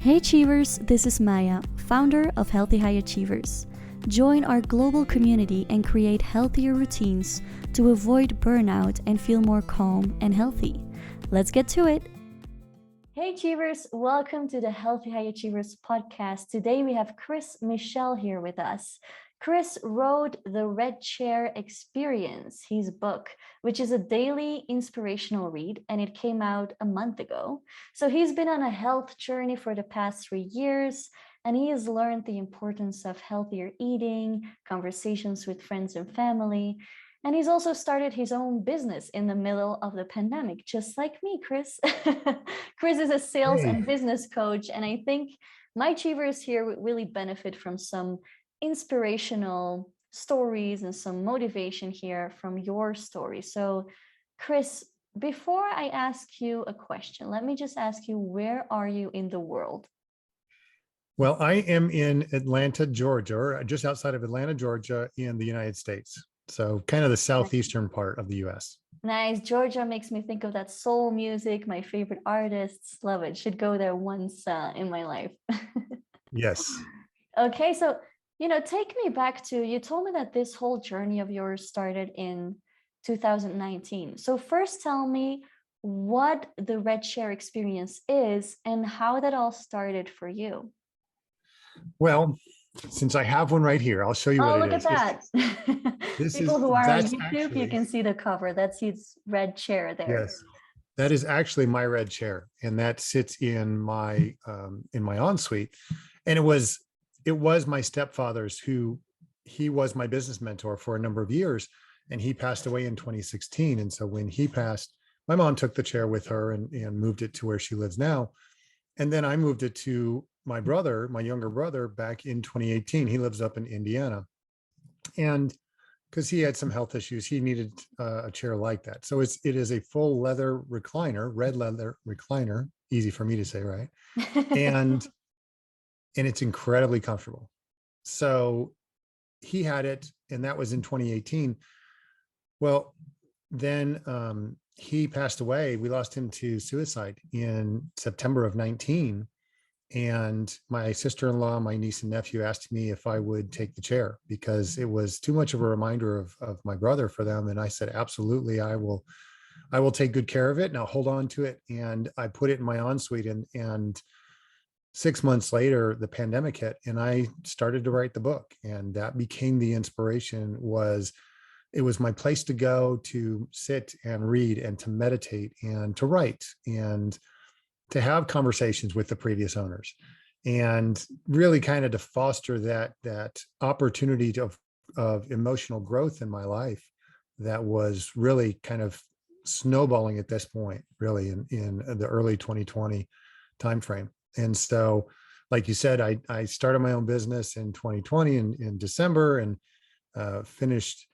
Hey Achievers, this is Maya, founder of Healthy High Achievers. Join our global community and create healthier routines to avoid burnout and feel more calm and healthy. Let's get to it. Hey Achievers, welcome to the Healthy High Achievers podcast. Today we have Chris Michel here with us. Chris wrote The Red Chair Experience, his book, which is a daily inspirational read, and it came out a month ago. So he's been on a health journey for the past 3 years, and he has learned the importance of healthier eating, conversations with friends and family. And he's also started his own business in the middle of the pandemic, just like me, Chris. Chris is a sales and business coach, and I think my achievers here would really benefit from some inspirational stories and some motivation here from your story. So, Chris, before I ask you a question, let me just ask you, where are you in the world? Well, I am in Atlanta, Georgia, or just outside of Atlanta, Georgia, in the United States. So kind of the southeastern part of the US. Nice. Georgia makes me think of that soul music. My favorite artists. Love it. Should go there once in my life. Yes. Okay. So, take me back to, you told me that this whole journey of yours started in 2019. So first tell me what the Red Share experience is and how that all started for you. Well, since I have one right here, I'll show you what Oh, it look at is. that. People who are on That's YouTube, you actually, can see the cover. That's his red chair there. yes, that is actually my red chair, and that sits in my ensuite. And it was my stepfather's, who he was my business mentor for a number of years, and he passed away in 2016. And so when he passed, my mom took the chair with her and moved it to where she lives now. And then I moved it to my brother, my younger brother, back in 2018. He lives up in Indiana. And because he had some health issues, he needed a chair like that. So it is a full leather recliner, red leather recliner, easy for me to say, right? And it's incredibly comfortable. So he had it, and that was in 2018. Well, then he passed away. We lost him to suicide in September of 19. And my sister-in-law, my niece and nephew asked me if I would take the chair because it was too much of a reminder of my brother for them. And I said, absolutely, I will take good care of it and I'll hold on to it. And I put it in my ensuite, and 6 months later, the pandemic hit, and I started to write the book. And that became the inspiration. It was my place to go to sit and read and to meditate and to write and to have conversations with the previous owners, and really kind of to foster that opportunity of emotional growth in my life that was really kind of snowballing at this point, really in the early 2020 timeframe. And so, like you said, I started my own business in 2020 in December, and finished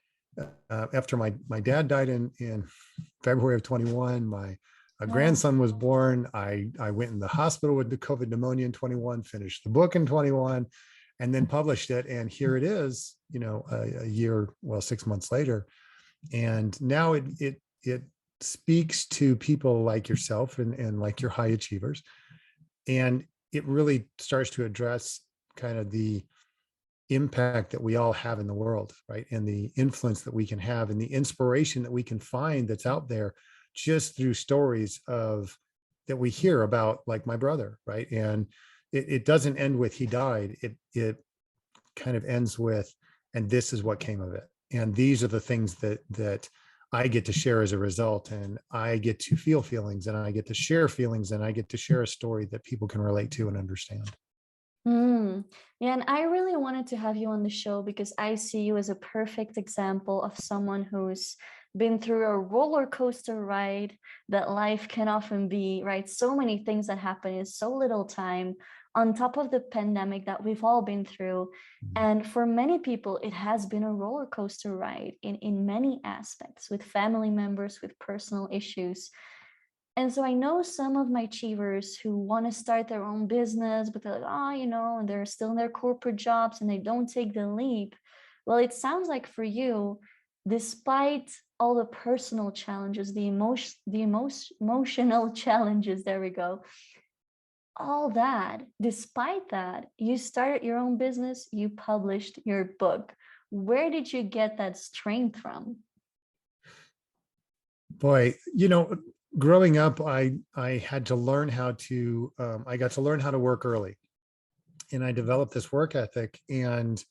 after my dad died in February of 21. My grandson was born. I went in the hospital with the COVID pneumonia in 21, finished the book in 21, and then published it. And here it is, a year, 6 months later. And now it speaks to people like yourself and like your high achievers. And it really starts to address kind of the impact that we all have in the world, right? And the influence that we can have and the inspiration that we can find that's out there just through stories that we hear about, like my brother, right? And it doesn't end with he died. It kind of ends with, and this is what came of it. And these are the things that I get to share as a result. And I get to feel feelings, and I get to share feelings, and I get to share a story that people can relate to and understand. Yeah, and I really wanted to have you on the show because I see you as a perfect example of someone who's been through a roller coaster ride that life can often be, right? So many things that happen in so little time, on top of the pandemic that we've all been through. And for many people, it has been a roller coaster ride in many aspects, with family members, with personal issues. And so I know some of my achievers who want to start their own business, but they're like, and they're still in their corporate jobs and they don't take the leap. Well, it sounds like for you, despite all the personal challenges, the emotional challenges, there we go, all that, despite that, you started your own business, you published your book. Where did you get that strength from? Boy, growing up, I had to learn how to, I got to learn how to work early, and I developed this work ethic. And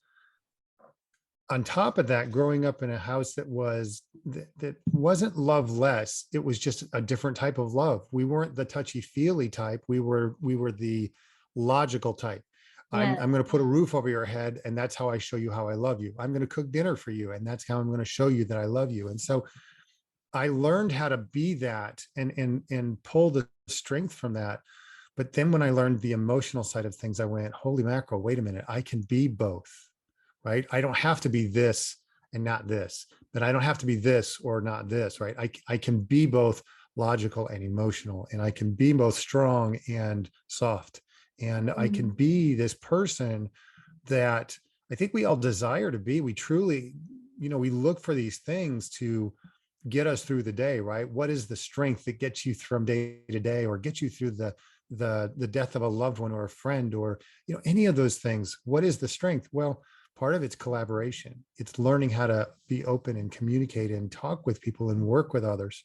on top of that, growing up in a house that wasn't love less, it was just a different type of love. We weren't the touchy feely type. We were the logical type. Yeah. I'm going to put a roof over your head, and that's how I show you how I love you. I'm going to cook dinner for you, and that's how I'm going to show you that I love you. And so I learned how to be that, and pull the strength from that. But then when I learned the emotional side of things, I went, holy mackerel, wait a minute, I can be both, right? I don't have to be this and not this, but I don't have to be this or not this, right? I can be both logical and emotional, and I can be both strong and soft. And I can Mhm. be this person that I think we all desire to be. We truly, we look for these things to get us through the day, right? What is the strength that gets you from day to day, or gets you through the death of a loved one or a friend, or any of those things? What is the strength? Well, part of it's collaboration. It's learning how to be open and communicate and talk with people and work with others.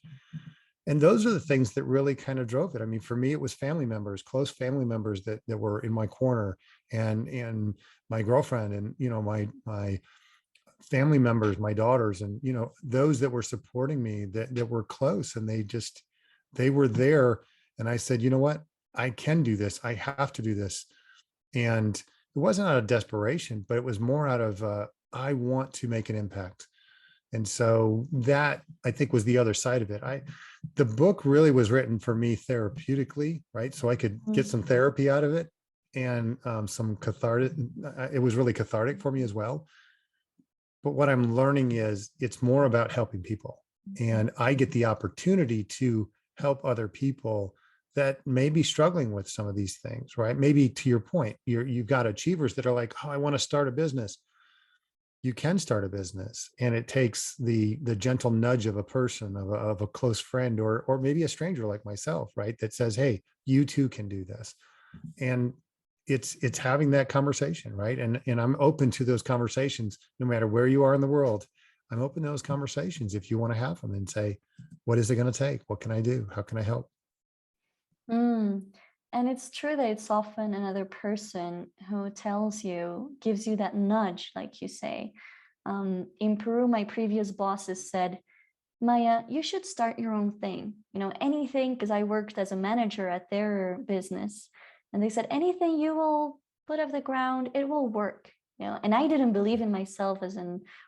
And those are the things that really kind of drove it. I mean, for me, it was family members, close family members that were in my corner, and my girlfriend, and my family members, my daughters, and those that were supporting me, that were close, and they were there. And I said, you know what, I can do this, I have to do this. And it wasn't out of desperation, but it was more out of I want to make an impact. And so that, I think, was the other side of it. The book really was written for me therapeutically, right? So I could get some Mhm. therapy out of it, and some cathartic. It was really cathartic for me as well. But what I'm learning is it's more about helping people. And I get the opportunity to help other people that may be struggling with some of these things, right? Maybe, to your point, you've got achievers that are like, oh, I want to start a business. You can start a business, and it takes the gentle nudge of a person, of a close friend, or maybe a stranger like myself, right? That says, hey, you too can do this. And it's having that conversation, right? And I'm open to those conversations, no matter where you are in the world. I'm open to those conversations if you want to have them, and say, what is it going to take? What can I do? How can I help? Mm. And it's true that it's often another person who tells you, gives you that nudge, like you say. In Peru, my previous bosses said, Maya, you should start your own thing. Anything, because I worked as a manager at their business. And they said, anything you will put off the ground, it will work. And I didn't believe in myself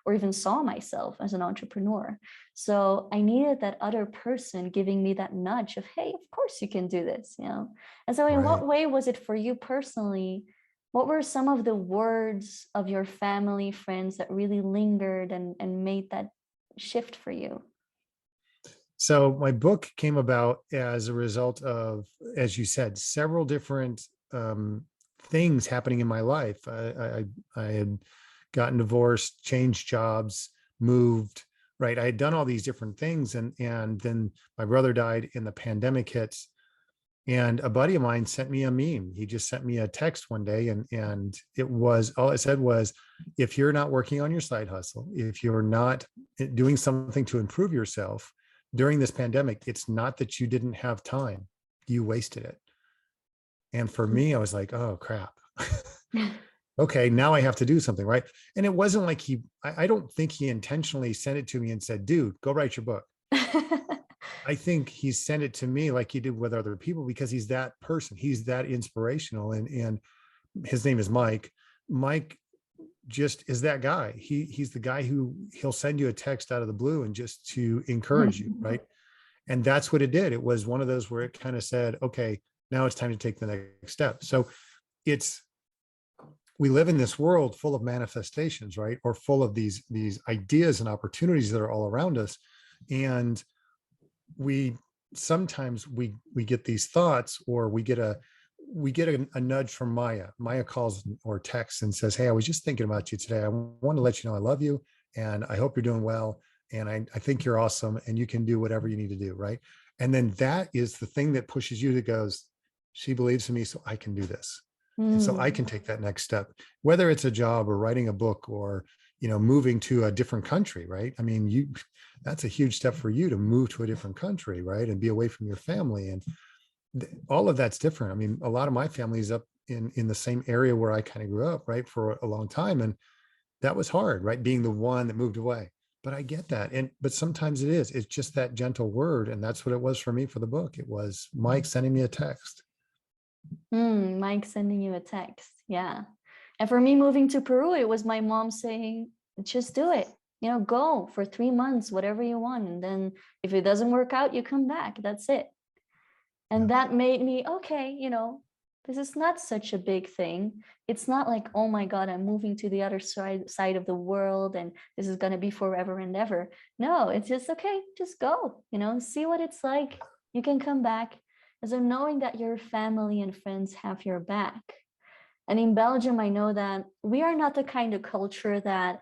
or even saw myself as an entrepreneur. So I needed that other person giving me that nudge of, hey, of course you can do this. And so in Right. what way was it for you personally? What were some of the words of your family, friends that really lingered and made that shift for you? So my book came about as a result of, as you said, several different things happening in my life. I had gotten divorced, changed jobs, moved. Right, I had done all these different things, and then my brother died, and the pandemic hits. And a buddy of mine sent me a meme. He just sent me a text one day, and it was, all it said was, if you're not working on your side hustle, if you're not doing something to improve yourself during this pandemic, it's not that you didn't have time, you wasted it. And for me, I was like, oh crap. Okay, now I have to do something, right? And it wasn't like I don't think he intentionally sent it to me and said, dude, go write your book. I think he sent it to me like he did with other people, because he's that person. He's that inspirational. And his name is Mike. Mike just is that guy. He's the guy who he'll send you a text out of the blue, and just to encourage you, right? And that's what it did. It was one of those where it kind of said, okay, now it's time to take the next step. So it's, we live in this world full of manifestations, right? Or full of these ideas and opportunities that are all around us. And we sometimes we get these thoughts, or we get a nudge from Maya calls or texts and says, hey, I was just thinking about you today. I want to let you know I love you, and I hope you're doing well, and I think you're awesome, and you can do whatever you need to do, right? And then that is the thing that pushes you, that goes, She believes in me, so I can do this. And so I Mm. can take that next step, whether it's a job or writing a book or, moving to a different country, right? I mean, that's a huge step for you to move to a different country, right? And be away from your family. And all of that's different. I mean, a lot of my family is up in the same area where I kind of grew up, right, for a long time. And that was hard, right? Being the one that moved away. But I get that. But sometimes it's just that gentle word. And that's what it was for me for the book. It was Mike sending me a text. Mike sending you a text. Yeah. And for me, moving to Peru, it was my mom saying, just do it. Go for 3 months, whatever you want. And then if it doesn't work out, you come back. That's it. And that made me, okay, this is not such a big thing. It's not like, oh my God, I'm moving to the other side of the world and this is going to be forever and ever. No, it's just, okay, just go, see what it's like. You can come back. And so knowing that your family and friends have your back. And in Belgium, I know that we are not the kind of culture that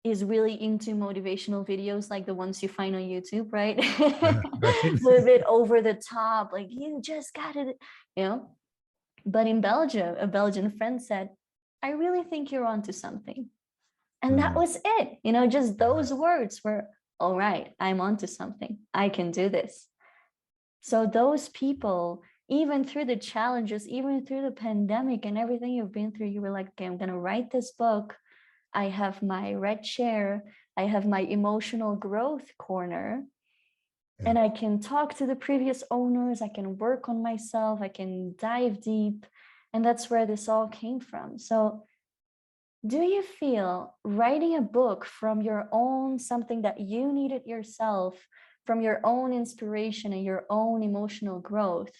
is really into motivational videos like the ones you find on YouTube, right? Right. A little bit over the top, like you just got it, But in Belgium, a Belgian friend said, I really think you're onto something. And that was it, just those words were, all right, I'm onto something. I can do this. So those people, even through the challenges, even through the pandemic and everything you've been through, you were like, okay, I'm going to write this book. I have my red chair. I have my emotional growth corner. Yeah. And I can talk to the previous owners. I can work on myself. I can dive deep. And that's where this all came from. So do you feel writing a book from your own, something that you needed yourself, from your own inspiration and your own emotional growth,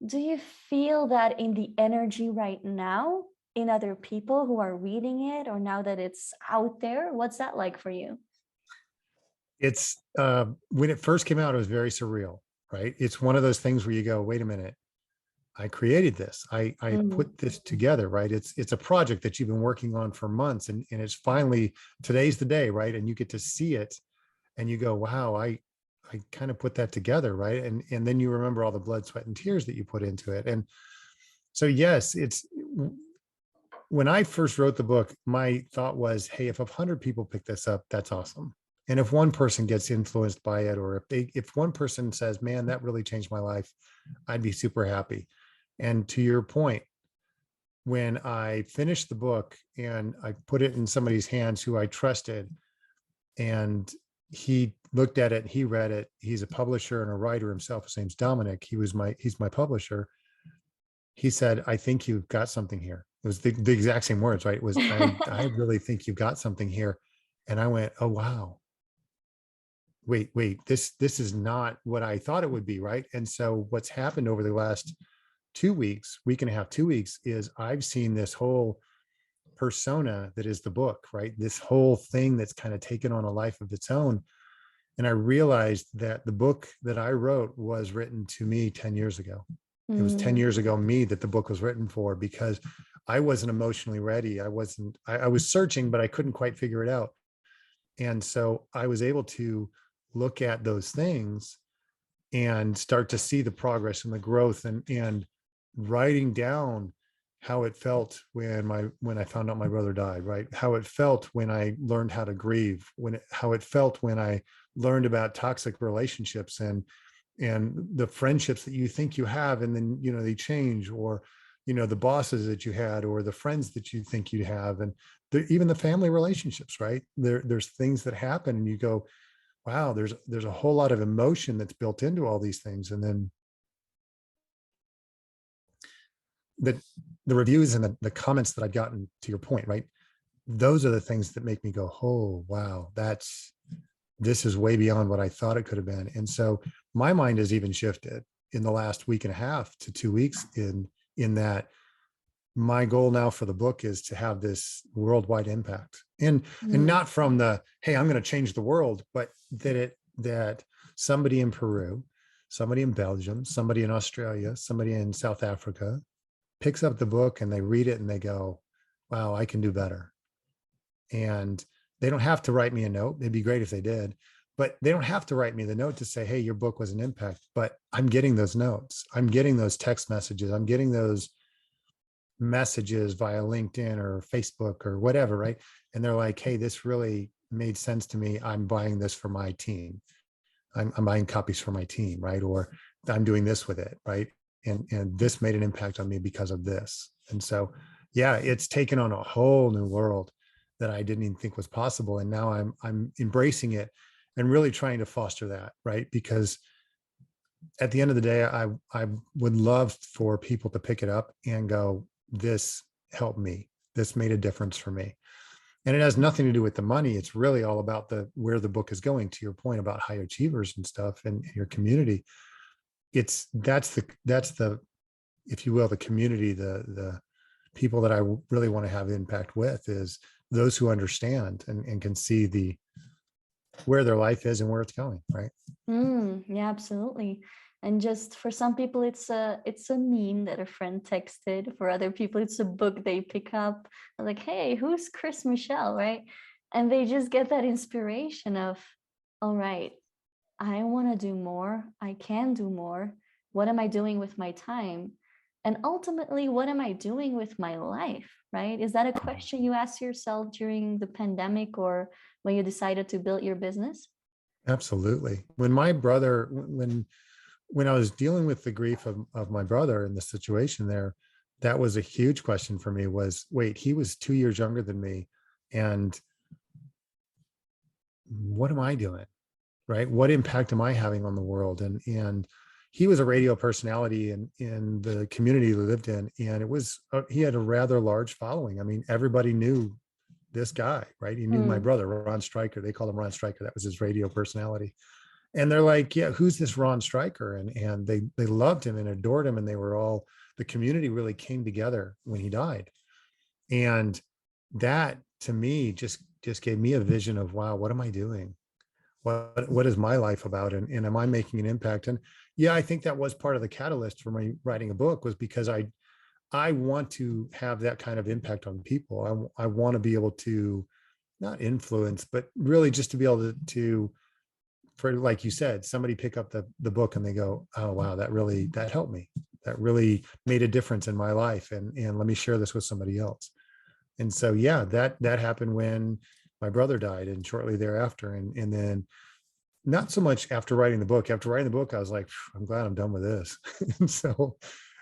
do you feel that in the energy right now in other people who are reading it, or now that it's out there? What's that like for you? It's when it first came out, it was very surreal, right? It's one of those things where you go, wait a minute, I created this. I put this together, right? It's a project that you've been working on for months, and it's finally, today's the day, right? And you get to see it and you go, wow, I kind of put that together, right? And then you remember all the blood, sweat, and tears that you put into it. And so yes, it's when I first wrote the book, my thought was, hey, if 100 people pick this up, that's awesome. And if one person gets influenced by it, or if one person says, man, that really changed my life, I'd be super happy. And to your point, when I finished the book and I put it in somebody's hands who I trusted, and he looked at it, he read it, he's a publisher and a writer himself, his name's Dominic, he's my publisher. He said, I think you've got something here. It was the exact same words, right? It was, I really think you've got something here. And I went, oh, wow. Wait, this is not what I thought it would be, right? And so what's happened over the last 2 weeks, week and a half, 2 weeks, is I've seen this whole persona that is the book, right? This whole thing that's kind of taken on a life of its own. And I realized that the book that I wrote was written to me 10 years ago. It was 10 years ago me that the book was written for, because I wasn't emotionally ready. I was searching, but I couldn't quite figure it out. And so I was able to look at those things and start to see the progress and the growth, and writing down how it felt when I found out my brother died, right? How it felt when I learned how to grieve, how it felt when I learned about toxic relationships and the friendships that you think you have, and then, they change, or, the bosses that you had, or the friends that you think you have, and even the family relationships, right? There's things that happen and you go, wow, there's a whole lot of emotion that's built into all these things. And then the reviews and the comments that I've gotten, to your point, right? Those are the things that make me go, oh, wow, this is way beyond what I thought it could have been. And so my mind has even shifted in the last week and a half to 2 weeks in that my goal now for the book is to have this worldwide impact, and not from the, hey, I'm going to change the world, but that somebody in Peru, somebody in Belgium, somebody in Australia, somebody in South Africa picks up the book and they read it and they go, wow, I can do better. And they don't have to write me a note. It'd be great if they did, but they don't have to write me the note to say, hey, your book was an impact, but I'm getting those notes. I'm getting those text messages. I'm getting those messages via LinkedIn or Facebook or whatever, right? And they're like, hey, this really made sense to me. I'm buying this for my team. I'm buying copies for my team, right? Or I'm doing this with it, right? And this made an impact on me because of this. And so, yeah, it's taken on a whole new world that I didn't even think was possible. And now I'm embracing it and really trying to foster that, right? Because at the end of the day, I would love for people to pick it up and go, this helped me. This made a difference for me. And it has nothing to do with the money. It's really all about the where the book is going, to your point about high achievers and stuff and your community. That's the, if you will, the community, the people that I really want to have impact with is those who understand and can see the where their life is and where it's going, right? Yeah, absolutely. And just for some people, it's a meme that a friend texted. For other people, it's a book they pick up. Like, hey, who's Chris Michel, right? And they just get that inspiration of, all right, I want to do more. I can do more. What am I doing with my time? And ultimately, what am I doing with my life, right? Is that a question you asked yourself during the pandemic or when you decided to build your business? Absolutely. When my brother, when I was dealing with the grief of my brother and the situation there, that was a huge question for me was, wait, he was 2 years younger than me. And what am I doing? Right? What impact am I having on the world? And he was a radio personality in the community he lived in. And it was, he had a rather large following. I mean, everybody knew this guy, right? He knew my Mm. brother, Ron Stryker. They called him Ron Stryker. That was his radio personality. And they're like, yeah, who's this Ron Stryker? And they loved him and adored him. And they were all, the community really came together when he died. And that to me just gave me a vision of, wow, what am I doing? What is my life about? And am I making an impact? And yeah, I think that was part of the catalyst for me writing a book, was because I want to have that kind of impact on people. I want to be able to not influence, but really just to be able to for, like you said, somebody pick up the book and they go, oh wow, that helped me. That really made a difference in my life. And let me share this with somebody else. And so yeah, that happened when my brother died and shortly thereafter. And then not so much after writing the book. After writing the book, I was like, I'm glad I'm done with this. And so,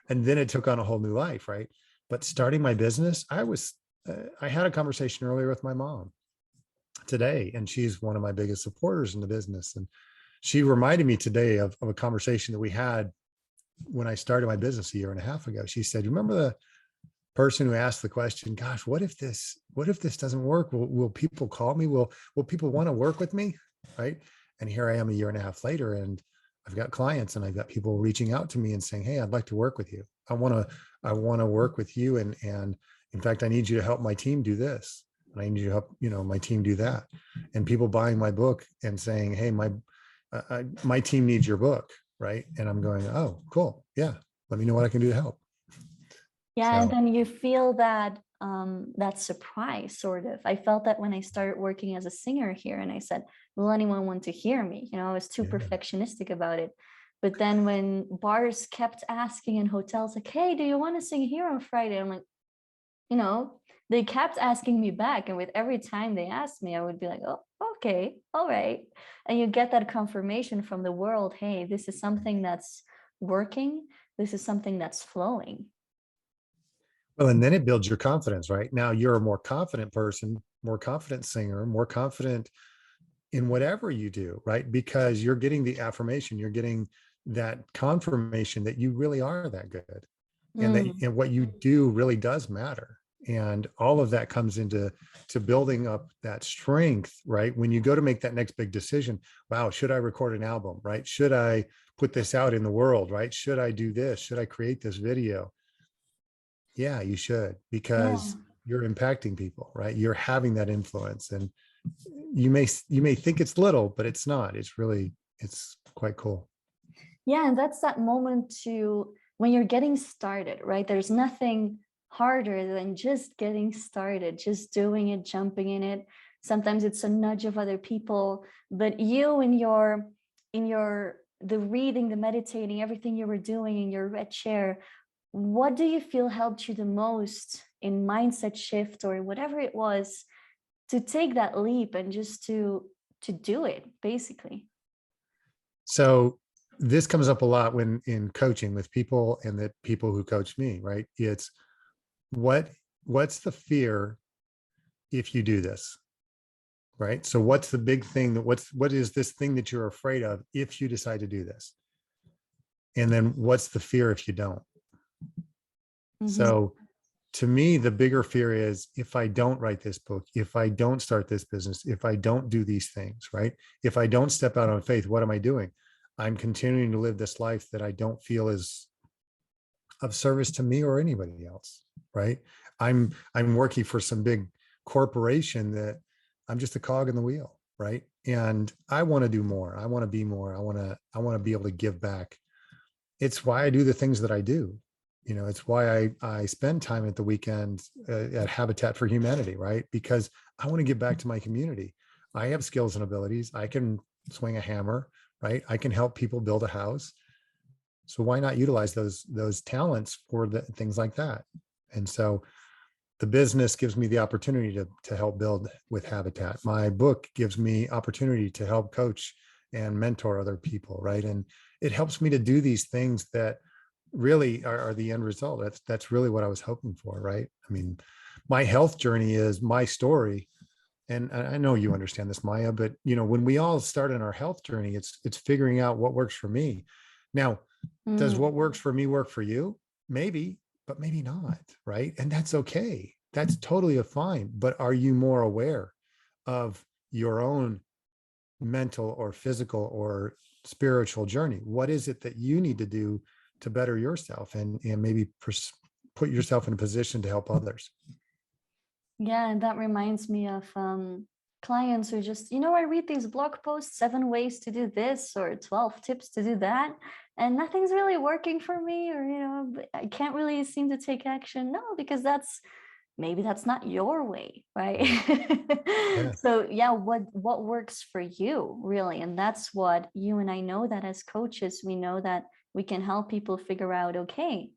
and then it took on a whole new life, right? But starting my business, I had a conversation earlier with my mom today, and she's one of my biggest supporters in the business. And she reminded me today of a conversation that we had when I started my business a year and a half ago. She said, remember the person who asked the question, gosh, what if this doesn't work? Will people call me? Will people want to work with me? Right. And here I am a year and a half later, and I've got clients and I've got people reaching out to me and saying, hey, I'd like to work with you. I want to work with you. And in fact, I need you to help my team do this. And I need you to help, my team do that. And people buying my book and saying, hey, my team needs your book. Right. And I'm going, oh, cool. Yeah. Let me know what I can do to help. Yeah, and So, then you feel that surprise, sort of. I felt that when I started working as a singer here, and I said, "Will anyone want to hear me?" I was too yeah. perfectionistic about it. But then when bars kept asking and hotels like, "Hey, do you want to sing here on Friday?" I'm like, you know, they kept asking me back, and with every time they asked me, I would be like, "Oh, okay, all right." And you get that confirmation from the world, "Hey, this is something that's working. This is something that's flowing." Well, and then it builds your confidence, right? Now you're a more confident person, more confident singer, more confident in whatever you do, right? Because you're getting the affirmation, you're getting that confirmation that you really are that good, and that Mm. and what you do really does matter. And all of that comes into building up that strength, right? When you go to make that next big decision, wow, should I record an album, right? Should I put this out in the world, right? Should I do this? Should I create this video? Yeah, you should, Yeah. because you're impacting people, right? You're having that influence, and you may think it's little, but it's not. It's quite cool. Yeah, and that's that moment to when you're getting started, right? There's nothing harder than just getting started, just doing it, jumping in it. sometimes it's a nudge of other people. But you in your the reading, the meditating, everything you were doing in your red chair, what do you feel helped you the most in mindset shift or whatever it was to take that leap and just to do it basically? So this comes up a lot when in coaching with people and the people who coach me, right? It's what what's the fear if you do this, right? So what's the big thing that what is this thing that you're afraid of if you decide to do this? And then what's the fear if you don't? Mm-hmm. So to me, the bigger fear is if I don't write this book, if I don't start this business, if I don't do these things, right? If I don't step out on faith, what am I doing? I'm continuing to live this life that I don't feel is of service to me or anybody else, right? I'm working for some big corporation that I'm just a cog in the wheel, right? And I want to do more. I want to be more. I want to be able to give back. It's why I do the things that I do. It's why I spend time at the weekend at Habitat for Humanity, right? Because I want to give back to my community. I have skills and abilities. I can swing a hammer, right? I can help people build a house. So why not utilize those talents for things like that? And so the business gives me the opportunity to help build with Habitat. My book gives me opportunity to help coach and mentor other people, right? And it helps me to do these things that really are the end result. That's really what I was hoping for, right? I mean, my health journey is my story. And I know you understand this, Maya, but when we all start in our health journey, it's figuring out what works for me. Now, does Mm. what works for me work for you? Maybe, but maybe not, right? And that's okay. That's totally fine. But are you more aware of your own mental or physical or spiritual journey? What is it that you need to do to better yourself and maybe put yourself in a position to help others? Yeah, and that reminds me of clients who just, I read these blog posts, 7 ways to do this or 12 tips to do that, and nothing's really working for me, or, I can't really seem to take action. No, because maybe that's not your way, right? Yeah. So yeah, what works for you really? And that's what you and I know, that as coaches, we know that we can help people figure out, okay,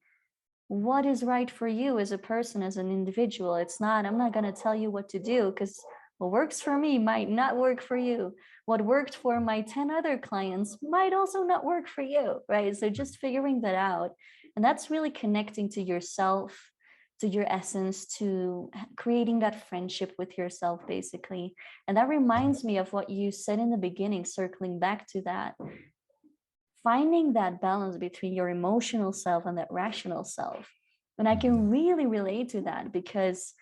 what is right for you as a person, as an individual. I'm not going to tell you what to do, because what works for me might not work for you. What worked for my 10 other clients might also not work for you, right? So just figuring that out. And that's really connecting to yourself, to your essence, to creating that friendship with yourself, basically. And that reminds me of what you said in the beginning, circling back to that, finding that balance between your emotional self and that rational self. And I can really relate to that, because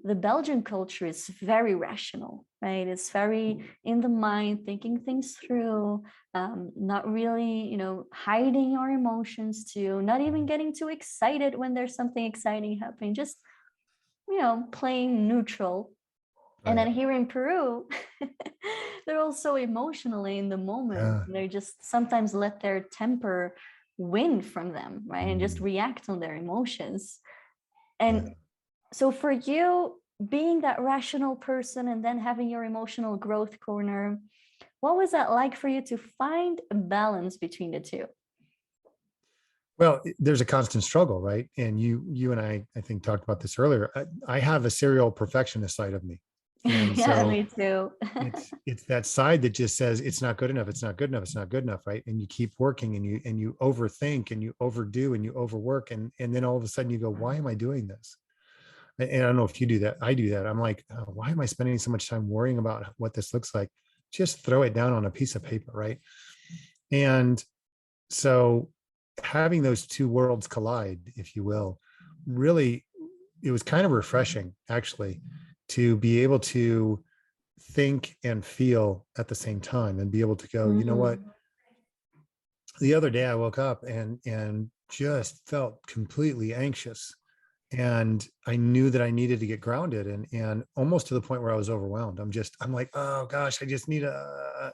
the Belgian culture is very rational, right? It's very in the mind, thinking things through, not really, hiding our emotions too, not even getting too excited when there's something exciting happening, just, playing neutral. And Right. then here in Peru, they're also emotionally in the moment. Yeah. They just sometimes let their temper win from them, right? And just Mm. react on their emotions. Yeah. And so for you, being that rational person and then having your emotional growth corner, what was that like for you to find a balance between the two? Well, there's a constant struggle, right? And you and I think talked about this earlier. I have a serial perfectionist side of me. And Yeah, so me too. it's that side that just says it's not good enough, it's not good enough, it's not good enough, right? And you keep working and you overthink and you overdo and you overwork, and then all of a sudden you go, why am I doing this? And I don't know if you do that. I do that. I'm like, oh, why am I spending so much time worrying about what this looks like? Just throw it down on a piece of paper, right? And so having those two worlds collide, if you will, really, it was kind of refreshing actually to be able to think and feel at the same time and be able to go, you know what? Mm. The other day I woke up and just felt completely anxious. And I knew that I needed to get grounded and almost to the point where I was overwhelmed. I'm like, oh gosh, I just need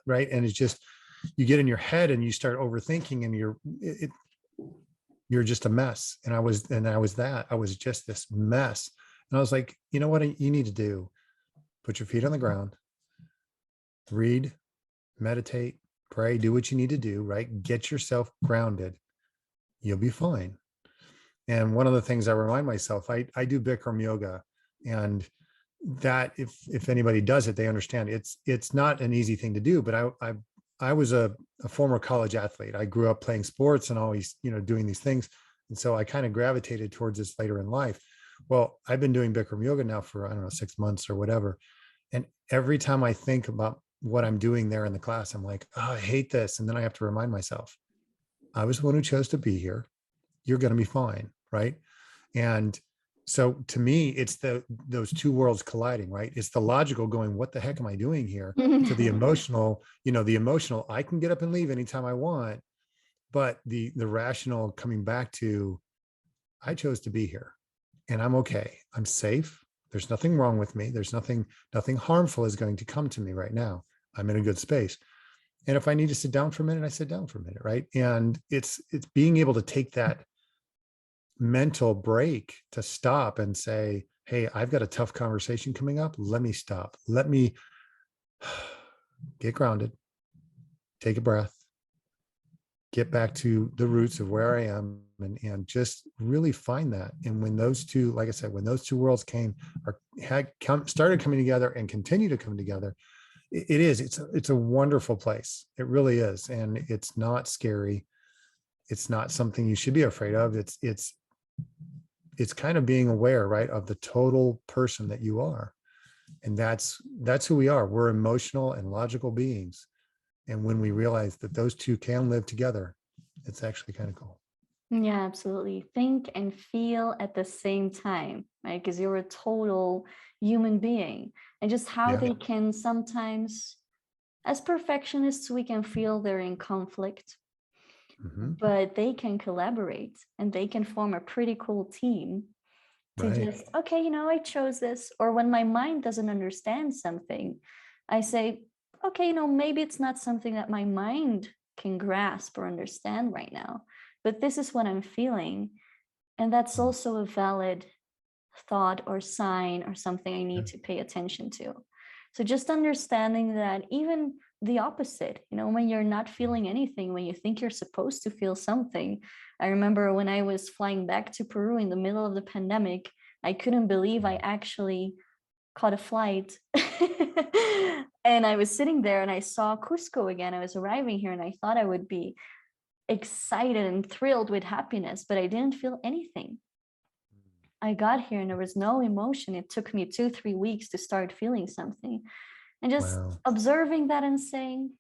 right. And it's just, you get in your head and you start overthinking and you're just a mess. And I was just this mess. And I was like, you know what you need to do? Put your feet on the ground, read, meditate, pray, do what you need to do, right? Get yourself grounded. You'll be fine. And one of the things I remind myself, I do Bikram yoga, and that if anybody does it, they understand it's not an easy thing to do. But I was a former college athlete. I grew up playing sports and always, doing these things. And so I kind of gravitated towards this later in life. Well, I've been doing Bikram yoga now for, I don't know, 6 months or whatever. And every time I think about what I'm doing there in the class, I'm like, oh, I hate this. And then I have to remind myself, I was the one who chose to be here. You're going to be fine. Right. And so to me, it's those two worlds colliding, right? It's the logical going, what the heck am I doing here? To the emotional, I can get up and leave anytime I want, but the rational coming back to, I chose to be here and I'm okay. I'm safe. There's nothing wrong with me. There's nothing harmful is going to come to me right now. I'm in a good space. And if I need to sit down for a minute, I sit down for a minute, right? And it's being able to take that mental break to stop and say, hey, I've got a tough conversation coming up. Let me stop. Let me get grounded, take a breath, get back to the roots of where I am, and just really find that. And when those two, like I said, when those two worlds started coming together and continue to come together, it's a wonderful place. It really is. And it's not scary. It's not something you should be afraid of. It's kind of being aware, right, of the total person that you are. And that's who we are. We're emotional and logical beings. And when we realize that those two can live together, it's actually kind of cool. Yeah, absolutely. Think and feel at the same time, right? Because you're a total human being. And just how Yeah. they can sometimes, as perfectionists, we can feel they're in conflict, but they can collaborate and they can form a pretty cool team to Right. just, okay, I chose this. Or when my mind doesn't understand something, I say, okay, maybe it's not something that my mind can grasp or understand right now, but this is what I'm feeling. And that's also a valid thought or sign or something I need to pay attention to. So just understanding that even the opposite, when you're not feeling anything, when you think you're supposed to feel something. I remember when I was flying back to Peru in the middle of the pandemic, I couldn't believe I actually caught a flight. And I was sitting there and I saw Cusco again. I was arriving here and I thought I would be excited and thrilled with happiness, but I didn't feel anything. I got here and there was no emotion. It took me 2-3 weeks to start feeling something. And just observing that and saying,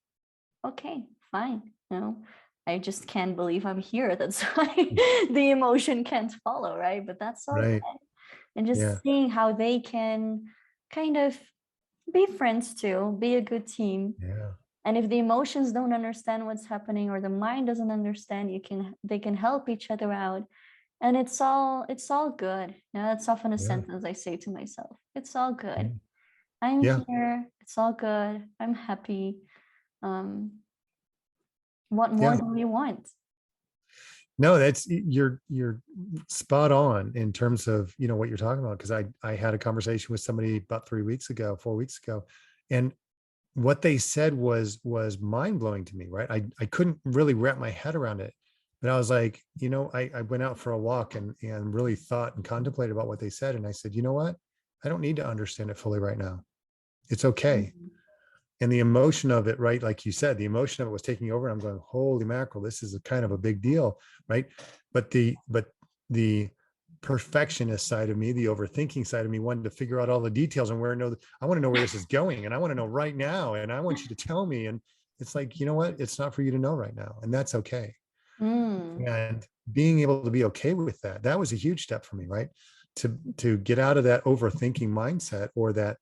okay, fine. I just can't believe I'm here. That's why the emotion can't follow, right? But that's all right. And just seeing how they can kind of be friends too, be a good team. Yeah. And if the emotions don't understand what's happening or the mind doesn't understand, they can help each other out. And it's all good. That's often a sentence I say to myself. It's all good. I'm here. It's all good. I'm happy. What more do we want? No, you're spot on in terms of, what you're talking about. Cause I had a conversation with somebody about 4 weeks ago, and what they said was mind blowing to me. Right. I couldn't really wrap my head around it, but I was like, I went out for a walk and really thought and contemplated about what they said. And I said, you know what? I don't need to understand it fully right now. It's okay. Mm-hmm. And the emotion of it, right, like you said, the emotion of it was taking over, and I'm going, holy mackerel, this is a kind of a big deal, right? But the perfectionist side of me, the overthinking side of me, wanted to figure out all the details and I want to know where this is going, and I want to know right now, and I want you to tell me. And it's like, you know what, it's not for you to know right now, and that's okay. And being able to be okay with that was a huge step for me, right? To get out of that overthinking mindset, or that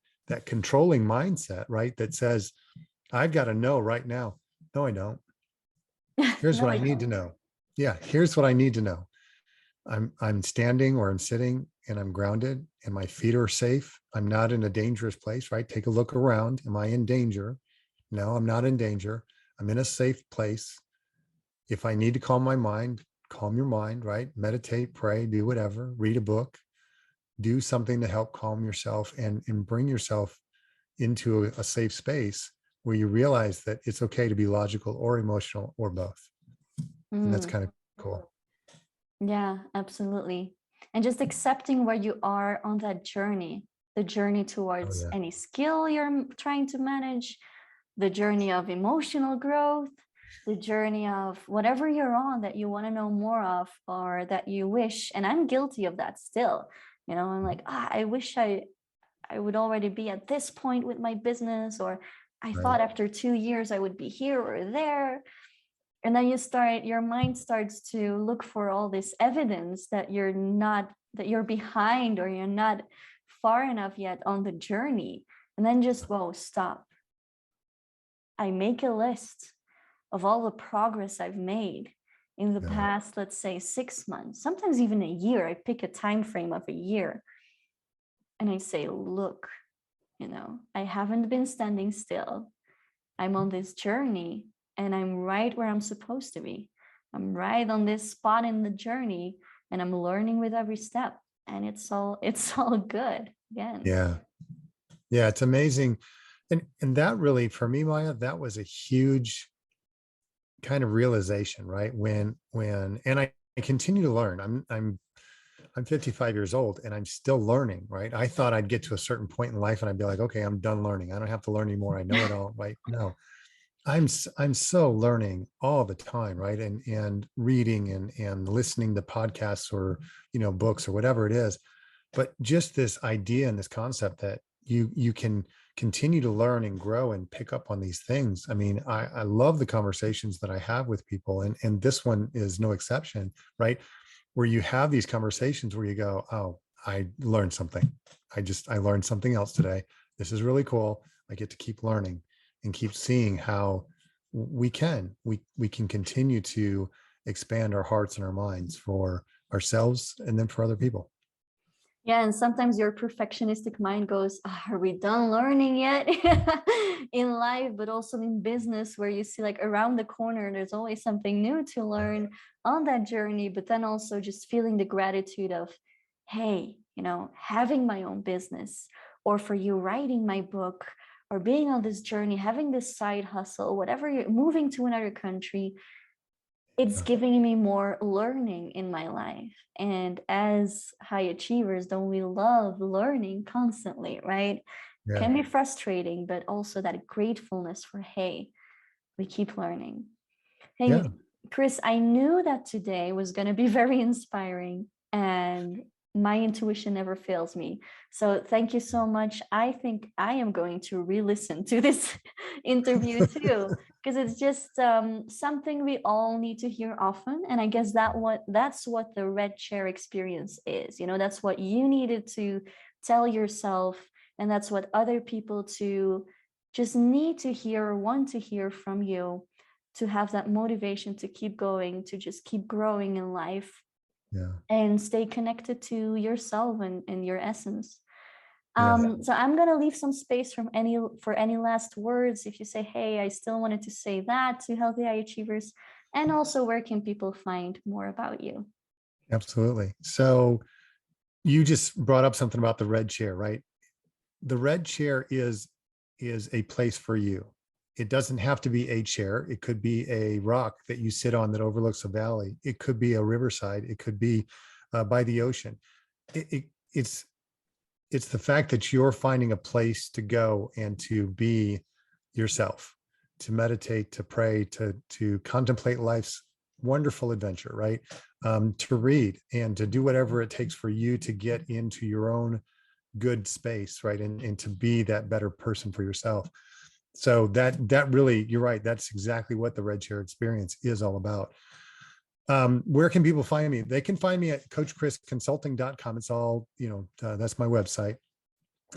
controlling mindset, right? That says, I've got to know right now. No, I don't. Here's what I need to know. Yeah. Here's what I need to know. I'm standing or I'm sitting and I'm grounded and my feet are safe. I'm not in a dangerous place, right? Take a look around. Am I in danger? No, I'm not in danger. I'm in a safe place. If I need to calm my mind, calm your mind, right? Meditate, pray, do whatever, read a book, do something to help calm yourself and bring yourself into a safe space. where you realize that it's okay to be logical or emotional or both. And that's Mm, kind of cool. yeah, absolutely. And just accepting where you are on that journey, the journey Oh towards yeah. any skill you're trying to manage, the journey of emotional growth, the journey of whatever you're on that you want to know more of, or that you wish. And I'm guilty of that still. I'm like, I wish I would already be at this point with my business, or I Right. thought after 2 years I would be here or there. And then your mind starts to look for all this evidence that you're behind, or you're not far enough yet on the journey. And then just, whoa, stop. I make a list of all the progress I've made in the Yeah. past, let's say 6 months, sometimes even a year. I pick a time frame of a year and I say, look, I haven't been standing still. I'm on this journey and I'm right where I'm supposed to be. I'm right on this spot in the journey and I'm learning with every step. And it's all good again. Yeah. Yeah. It's amazing. And that really, for me, Maya, that was a huge kind of realization, right? And I continue to learn. I'm 55 years old and I'm still learning, right? I thought I'd get to a certain point in life and I'd be like, okay, I'm done learning. I don't have to learn anymore. I know it all, right? No, I'm so learning all the time, right? And reading and listening to podcasts or, books or whatever it is. But just this idea and this concept that you can continue to learn and grow and pick up on these things. I mean, I love the conversations that I have with people, and this one is no exception, right? Where you have these conversations where you go, oh, I learned something. I learned something else today. This is really cool. I get to keep learning and keep seeing how we can continue to expand our hearts and our minds for ourselves and then for other people. Yeah, and sometimes your perfectionistic mind goes, are we done learning yet? In life, but also in business, where you see like around the corner, there's always something new to learn on that journey. But then also just feeling the gratitude of, hey, having my own business, or for you writing my book, or being on this journey, having this side hustle, whatever, you're moving to another country, it's giving me more learning in my life. And as high achievers, don't we love learning constantly, right? Yeah. Can be frustrating, but also that gratefulness for, hey, we keep learning. Hey, Yeah. Chris, I knew that today was going to be very inspiring, and my intuition never fails me. So thank you so much. I think I am going to re-listen to this interview too, because it's just something we all need to hear often. And I guess that's what the red chair experience is. That's what you needed to tell yourself, and that's what other people to just need to hear or want to hear from you, to have that motivation to keep going, to just keep growing in life Yeah. and stay connected to yourself and your essence. Yeah. So I'm gonna leave some space for any last words. If you say, hey, I still wanted to say that to Healthy High Achievers, and also where can people find more about you? Absolutely. So you just brought up something about the red chair, right? The red chair is a place for you. It doesn't have to be a chair. It could be a rock that you sit on that overlooks a valley. It could be a riverside. It could be by the ocean. It's the fact that you're finding a place to go and to be yourself, to meditate, to pray, to contemplate life's wonderful adventure, right? To read and to do whatever it takes for you to get into your own good space, right? And to be that better person for yourself. So that really, you're right. That's exactly what the red chair experience is all about. Where can people find me? They can find me at coachchrisconsulting.com. It's all, that's my website.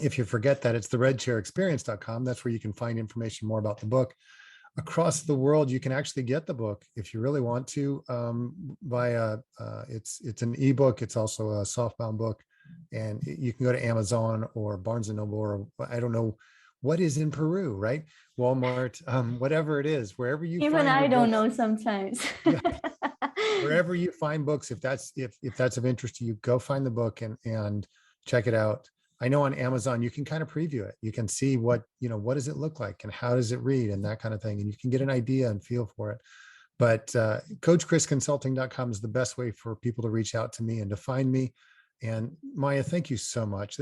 If you forget that, it's the redchairexperience.com. That's where you can find information more about the book. Across the world, you can actually get the book if you really want to, via it's an ebook. It's also a softbound book, and you can go to Amazon or Barnes and Noble, or I don't know what is in Peru, right? Walmart, whatever it is, wherever you Even find I your don't books. know sometimes. Yeah, wherever you find books, if that's of interest to you, go find the book and check it out. I know on Amazon, you can kind of preview it. You can see what, what does it look like and how does it read and that kind of thing. And you can get an idea and feel for it. But coachchrisconsulting.com is the best way for people to reach out to me and to find me. And Maya, thank you so much.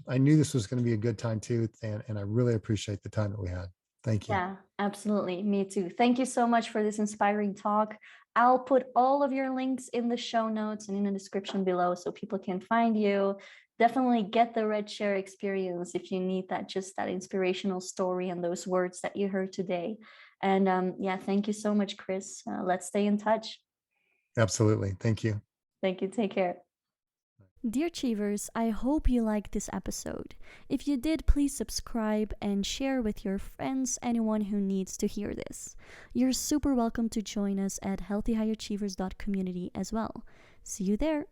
I knew this was going to be a good time too. And I really appreciate the time that we had. Thank you. Yeah, absolutely. Me too. Thank you so much for this inspiring talk. I'll put all of your links in the show notes and in the description below so people can find you. Definitely get the Red Chair experience if you need just that inspirational story and those words that you heard today. And yeah, thank you so much, Chris. Let's stay in touch. Absolutely. Thank you. Thank you. Take care. Dear Achievers, I hope you liked this episode. If you did, please subscribe and share with your friends, anyone who needs to hear this. You're super welcome to join us at healthyhighachievers.community as well. See you there.